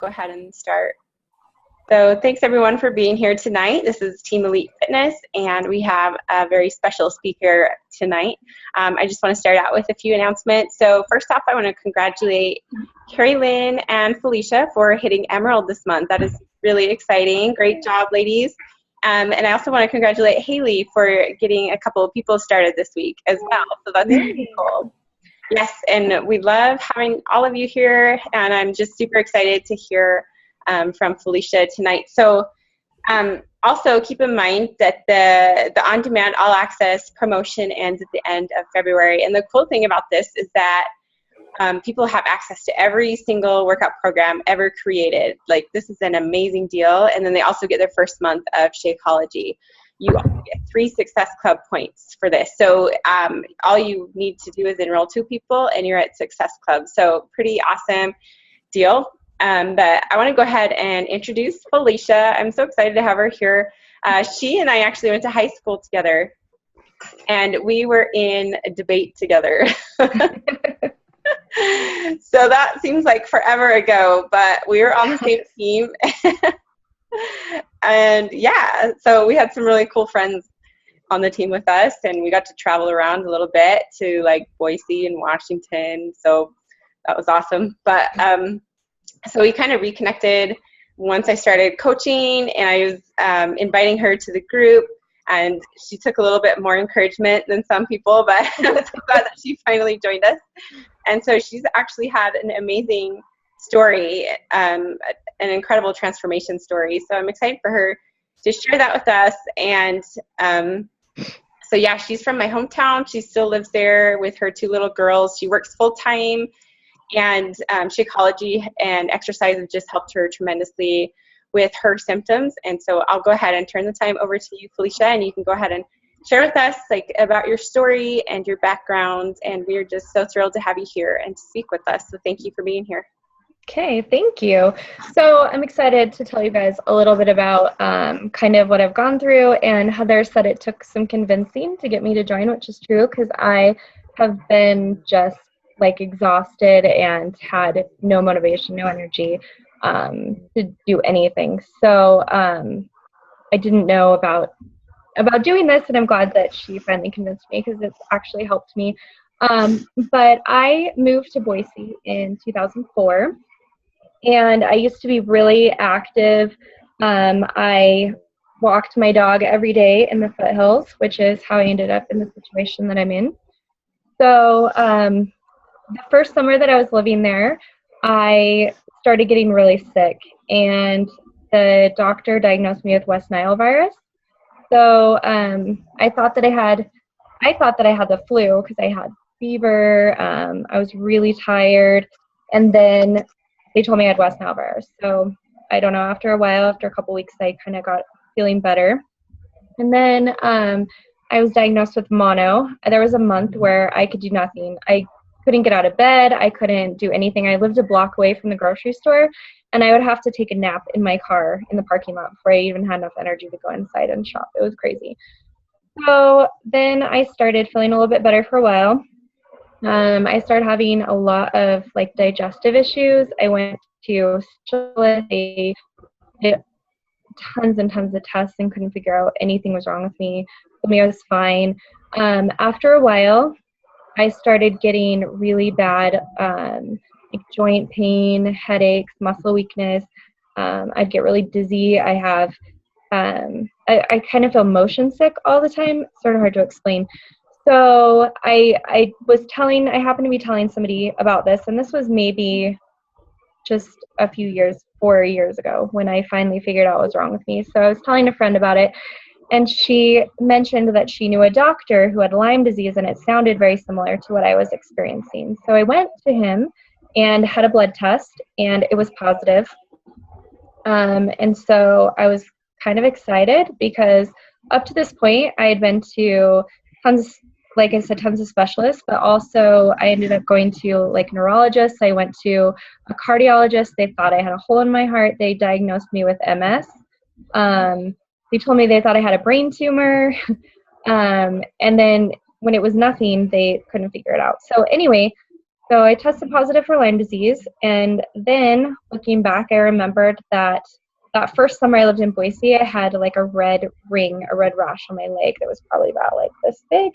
go ahead and start. So thanks everyone for being here tonight. This is Team Elite Fitness, and we have a very special speaker tonight. I just want to start out with a few announcements. So first off, I want to congratulate Carrie Lynn and Felicia for hitting Emerald this month. That is really exciting. Great job, ladies. And I also want to congratulate Haley for getting a couple of people started this week as well. So that's really cool. Yes, and we love having all of you here, and I'm just super excited to hear from Felicia tonight. So also keep in mind that the on-demand all-access promotion ends at the end of February. And the cool thing about this is that people have access to every single workout program ever created. Like, this is an amazing deal. And then they also get their first month of Shakeology. You also get 3 Success Club points for this. So all you need to do is enroll 2 people and you're at Success Club. So pretty awesome deal. But I want to go ahead and introduce Felicia. I'm so excited to have her here. She and I actually went to high school together, and we were in a debate together. So that seems like forever ago, but we were on the same team. And yeah, so we had some really cool friends on the team with us, and we got to travel around a little bit to like Boise and Washington. So that was awesome. But so we kind of reconnected once I started coaching, and I was inviting her to the group, and she took a little bit more encouragement than some people, but I'm so glad that she finally joined us. And so she's actually had an amazing story, an incredible transformation story. So I'm excited for her to share that with us. And so yeah, she's from my hometown. She still lives there with her 2 little girls. She works full-time, and Shakeology and exercise have just helped her tremendously with her symptoms. And so I'll go ahead and turn the time over to you, Felicia, and you can go ahead and share with us like about your story and your background. And we're just so thrilled to have you here and to speak with us. So thank you for being here. Okay, thank you. So I'm excited to tell you guys a little bit about kind of what I've gone through. And Heather said it took some convincing to get me to join, which is true, because I have been just like exhausted and had no motivation, no energy to do anything. So I didn't know about doing this, and I'm glad that she finally convinced me, because it's actually helped me. But I moved to Boise in 2004, and I used to be really active. I walked my dog every day in the foothills, which is how I ended up in the situation that I'm in. So the first summer that I was living there, I started getting really sick, and the doctor diagnosed me with West Nile virus. So I thought that I had the flu, because I had fever. I was really tired, and then they told me I had West Nile virus. So I don't know, after a couple weeks, I kind of got feeling better. And then I was diagnosed with mono. There was a month where I could do nothing. I couldn't get out of bed. I couldn't do anything. I lived a block away from the grocery store, and I would have to take a nap in my car in the parking lot before I even had enough energy to go inside and shop. It was crazy. So then I started feeling a little bit better for a while. I started having a lot of like digestive issues. I went to specialists. They did tons and tons of tests and couldn't figure out anything was wrong with me. Told me I was fine. After a while, I started getting really bad like joint pain, headaches, muscle weakness. I'd get really dizzy. I kind of feel motion sick all the time. It's sort of hard to explain. So I happened to be telling somebody about this, and this was maybe just 4 years ago, when I finally figured out what was wrong with me. So I was telling a friend about it, and she mentioned that she knew a doctor who had Lyme disease, and it sounded very similar to what I was experiencing. So I went to him and had a blood test, and it was positive. And so I was kind of excited, because up to this point, I had been to tons of specialists, but also I ended up going to like neurologists. I went to a cardiologist. They thought I had a hole in my heart. They diagnosed me with MS. They told me they thought I had a brain tumor. And then when it was nothing, they couldn't figure it out. So anyway, So I tested positive for Lyme disease, and then looking back, I remembered that that first summer I lived in Boise, I had like a red ring, a red rash on my leg that was probably about like this big.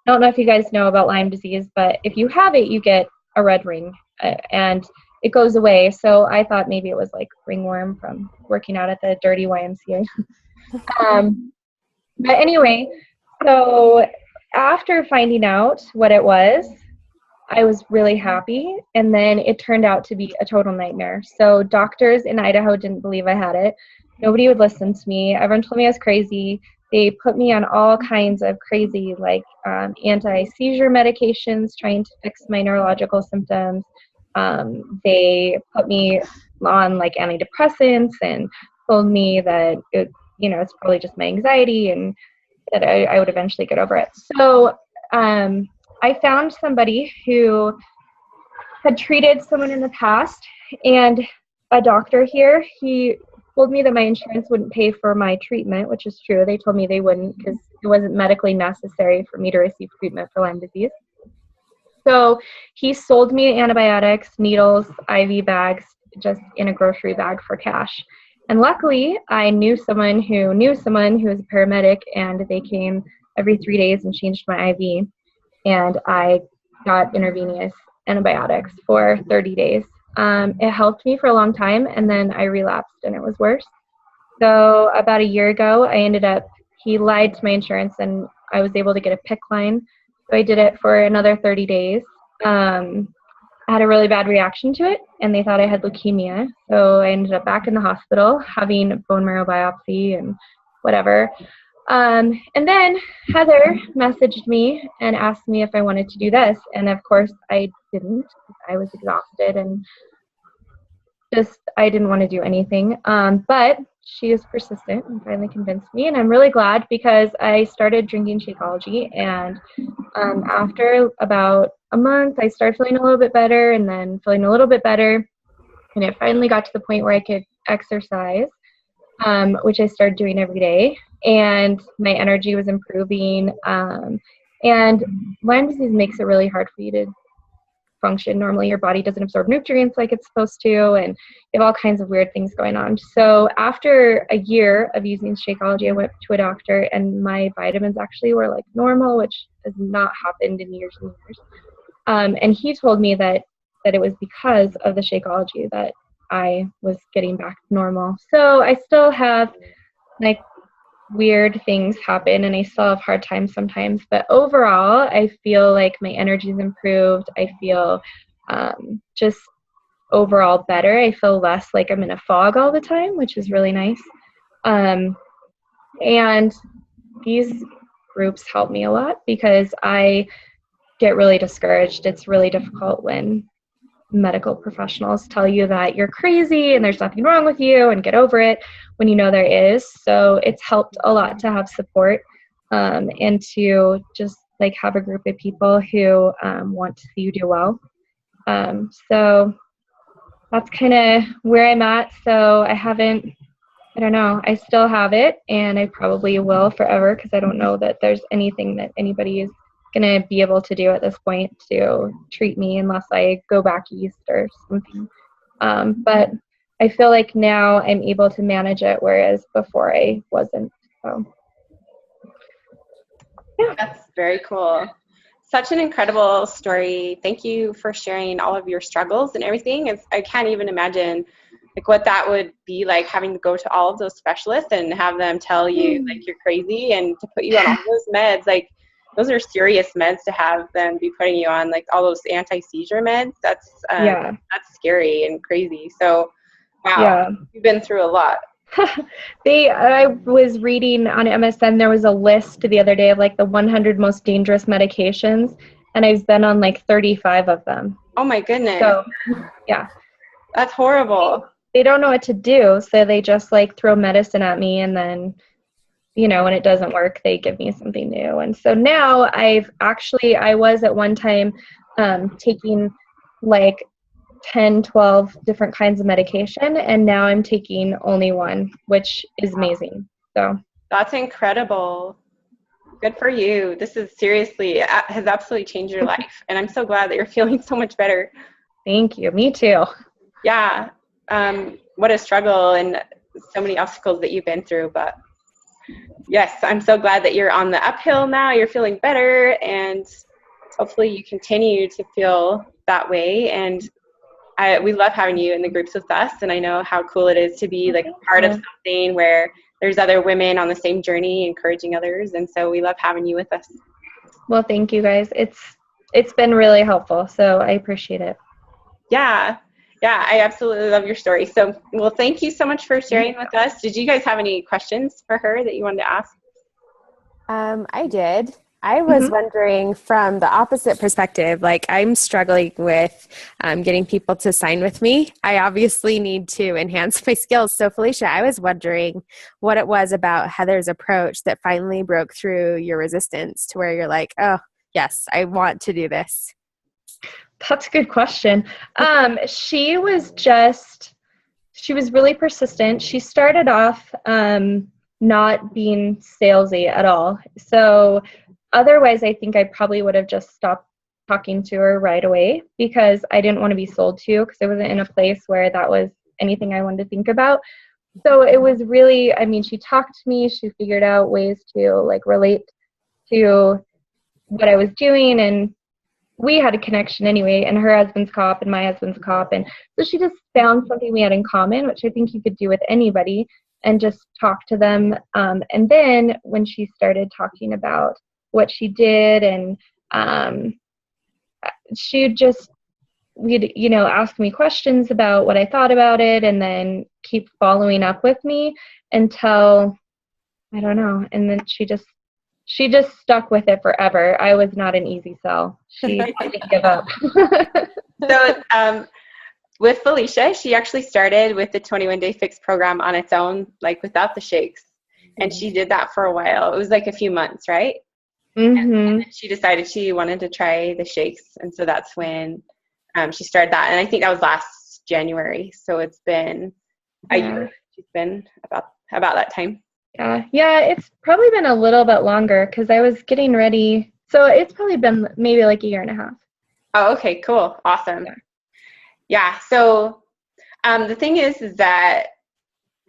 I don't know if you guys know about Lyme disease, but if you have it, you get a red ring, and it goes away. So I thought maybe it was like ringworm from working out at the dirty YMCA. But anyway, so after finding out what it was, I was really happy, and then it turned out to be a total nightmare. So doctors in Idaho didn't believe I had it. Nobody would listen to me. Everyone told me I was crazy. They put me on all kinds of crazy, like anti-seizure medications, trying to fix my neurological symptoms. They put me on like antidepressants and told me that it's probably just my anxiety and that I would eventually get over it. So I found somebody who had treated someone in the past, and a doctor here, he told me that my insurance wouldn't pay for my treatment, which is true. They told me they wouldn't because it wasn't medically necessary for me to receive treatment for Lyme disease. So he sold me antibiotics, needles, IV bags, just in a grocery bag for cash. And luckily, I knew someone who was a paramedic, and they came every 3 days and changed my IV. And I got intravenous antibiotics for 30 days. It helped me for a long time, and then I relapsed, and it was worse. So about a year ago, he lied to my insurance, and I was able to get a PICC line. So I did it for another 30 days. I had a really bad reaction to it, and they thought I had leukemia. So I ended up back in the hospital having a bone marrow biopsy and whatever. And then Heather messaged me and asked me if I wanted to do this. And of course I didn't. I was exhausted and I didn't want to do anything. But she is persistent and finally convinced me. And I'm really glad because I started drinking Shakeology. And after about a month, I started feeling a little bit better and then feeling a little bit better. And it finally got to the point where I could exercise, which I started doing every day. And my energy was improving. And Lyme disease makes it really hard for you to function. Normally your body doesn't absorb nutrients like it's supposed to, and you have all kinds of weird things going on. So after a year of using Shakeology, I went to a doctor, and my vitamins actually were like normal, which has not happened in years and years. And he told me that it was because of the Shakeology that I was getting back to normal. So I still have like weird things happen, and I still have hard times sometimes, but overall I feel like my energy's improved. I feel just overall better. I feel less like I'm in a fog all the time, which is really nice. And these groups help me a lot because I get really discouraged. It's really difficult when medical professionals tell you that you're crazy and there's nothing wrong with you and get over it when you know there is. So it's helped a lot to have support and to just like have a group of people who want to see you do well. So that's kind of where I'm at. So I don't know, I still have it, and I probably will forever because I don't know that there's anything that anybody is going to be able to do at this point to treat me unless I go back east or something. But I feel like now I'm able to manage it, whereas before I wasn't. So yeah. That's very cool. Such an incredible story. Thank you for sharing all of your struggles and everything. I can't even imagine like what that would be like, having to go to all of those specialists and have them tell you like you're crazy and to put you on all those meds. Like those are serious meds to have them be putting you on, like all those anti-seizure meds. That's scary and crazy. So wow, you've been through a lot. I was reading on MSN, there was a list the other day of like the 100 most dangerous medications, and I've been on like 35 of them. Oh my goodness. So yeah, that's horrible. They don't know what to do, so they just like throw medicine at me, and then when it doesn't work, they give me something new. And so now I was at one time taking like 10, 12 different kinds of medication, and now I'm taking only one, which is amazing. So that's incredible. Good for you. This is seriously, has absolutely changed your life. And I'm so glad that you're feeling so much better. Thank you. Me too. Yeah. What a struggle and so many obstacles that you've been through. But yes, I'm so glad that you're on the uphill now. You're feeling better, and hopefully you continue to feel that way. And we love having you in the groups with us. And I know how cool it is to be like part of something where there's other women on the same journey encouraging others. And so we love having you with us. Well, thank you guys. It's been really helpful. So I appreciate it. Yeah. Yeah, I absolutely love your story. So, well, thank you so much for sharing with us. Did you guys have any questions for her that you wanted to ask? I did. I was wondering from the opposite perspective, like I'm struggling with getting people to sign with me. I obviously need to enhance my skills. So Felicia, I was wondering what it was about Heather's approach that finally broke through your resistance to where you're like, oh, yes, I want to do this. That's a good question. She was really persistent. She started off not being salesy at all. So otherwise, I think I probably would have just stopped talking to her right away because I didn't want to be sold to, because I wasn't in a place where that was anything I wanted to think about. So it was really, I mean, she talked to me, she figured out ways to like relate to what I was doing, and we had a connection anyway, and her husband's a cop and my husband's a cop, and so she just found something we had in common, which I think you could do with anybody, and just talk to them. And then when she started talking about what she did, and we'd ask me questions about what I thought about it, and then keep following up with me until, I don't know, and then she just stuck with it forever. I was not an easy sell. She didn't give up. So with Felicia, she actually started with the 21-day fix program on its own, like without the shakes. And she did that for a while. It was like a few months, right? And then she decided she wanted to try the shakes. And so that's when she started that. And I think that was last January. So it's been a year. She's been about that time. Yeah, it's probably been a little bit longer because I was getting ready. So it's probably been maybe like a year and a half. Oh, okay, cool. Awesome. Yeah. So the thing is that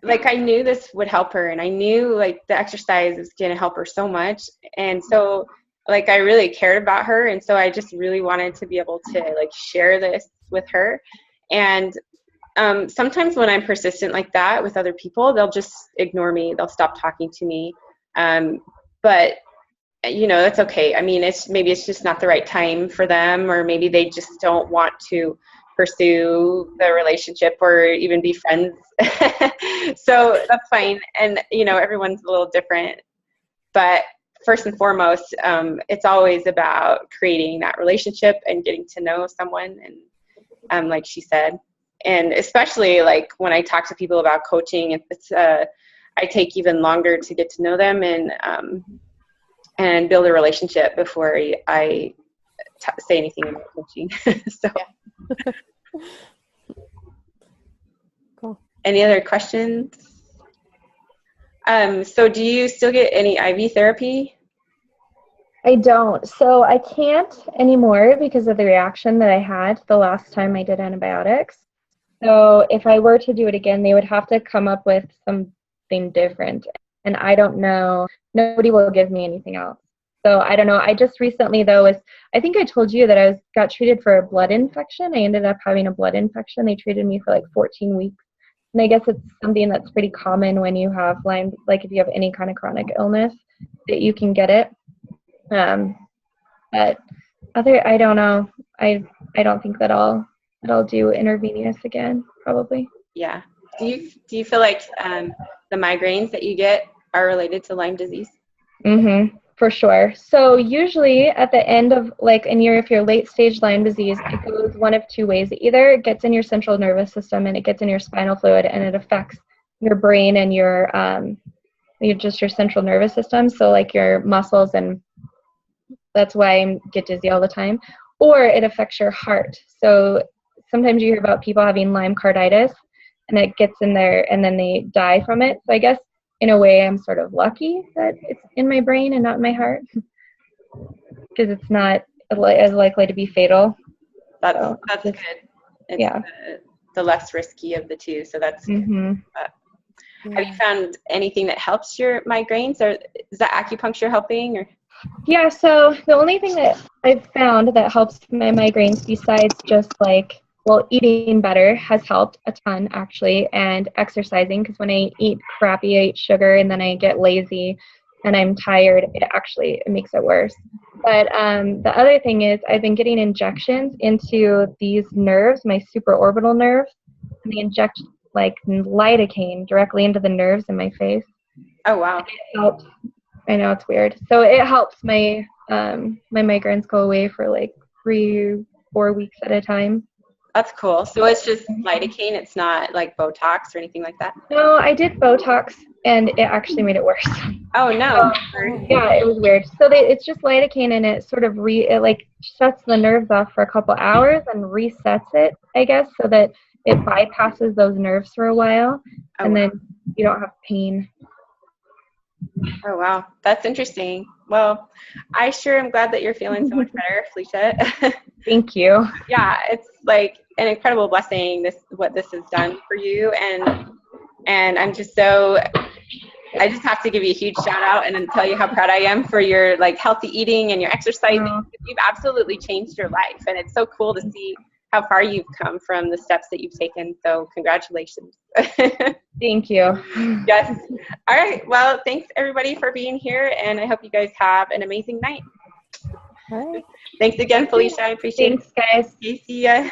like I knew this would help her, and I knew like the exercise is going to help her so much. And so like I really cared about her. And so I just really wanted to be able to like share this with her. And sometimes when I'm persistent like that with other people, they'll just ignore me. They'll stop talking to me. But that's okay. I mean, maybe it's just not the right time for them, or maybe they just don't want to pursue the relationship or even be friends. So that's fine. And, everyone's a little different, but first and foremost, it's always about creating that relationship and getting to know someone. And like she said, and especially like when I talk to people about coaching, I take even longer to get to know them and build a relationship before I say anything about coaching. So, cool. Any other questions? So do you still get any IV therapy? I don't. So I can't anymore because of the reaction that I had the last time I did antibiotics. So if I were to do it again, they would have to come up with something different. And I don't know. Nobody will give me anything else. So I don't know. I just recently, though, I think I told you that I got treated for a blood infection. I ended up having a blood infection. They treated me for like 14 weeks. And I guess it's something that's pretty common when you have Lyme, like if you have any kind of chronic illness, that you can get it. But I don't know. I don't think that I'll do intravenous again, probably. Yeah. Do you feel like the migraines that you get are related to Lyme disease? For sure. So usually at the end of if you're late stage Lyme disease, it goes one of two ways. Either it gets in your central nervous system and it gets in your spinal fluid and it affects your brain and your central nervous system. So like your muscles, and that's why I get dizzy all the time. Or it affects your heart. So sometimes you hear about people having Lyme carditis and it gets in there and then they die from it. So I guess in a way, I'm sort of lucky that it's in my brain and not in my heart, because it's not as likely to be fatal. That's So good. It's yeah. the less risky of the two, so that's good. Yeah. Have you found anything that helps your migraines, or is that acupuncture helping? Or Yeah, so the only thing that I've found that helps my migraines, besides just like, well, eating better has helped a ton actually, and exercising, because when I eat crappy, I eat sugar and then I get lazy and I'm tired, it makes it worse. But the other thing is I've been getting injections into these nerves, my supraorbital nerves, and they inject like lidocaine directly into the nerves in my face. oh wow, And it helps. I know, it's weird. So it helps my my migraines go away for like 3-4 weeks at a time. that's cool. So it's just lidocaine. It's not like Botox or anything like that. No, I did Botox and it actually made it worse. Oh no. Yeah, it was weird. So it's just lidocaine, and it sort of it like shuts the nerves off for a couple hours and resets it, I guess, so that it bypasses those nerves for a while, and then you don't have pain. Oh wow, that's interesting. Well, I sure am glad that you're feeling so much better, Felicia. Thank you. Yeah, it's like an incredible blessing, what this has done for you, and I'm just so, I just have to give you a huge shout out and tell you how proud I am for your like healthy eating and your exercising. You've absolutely changed your life, and it's so cool to see how far you've come from the steps that you've taken. So congratulations. Thank you. Yes. All right. Well, thanks everybody for being here, and I hope you guys have an amazing night. All right. Thanks again, Felicia. I appreciate it. Thanks, guys. See ya.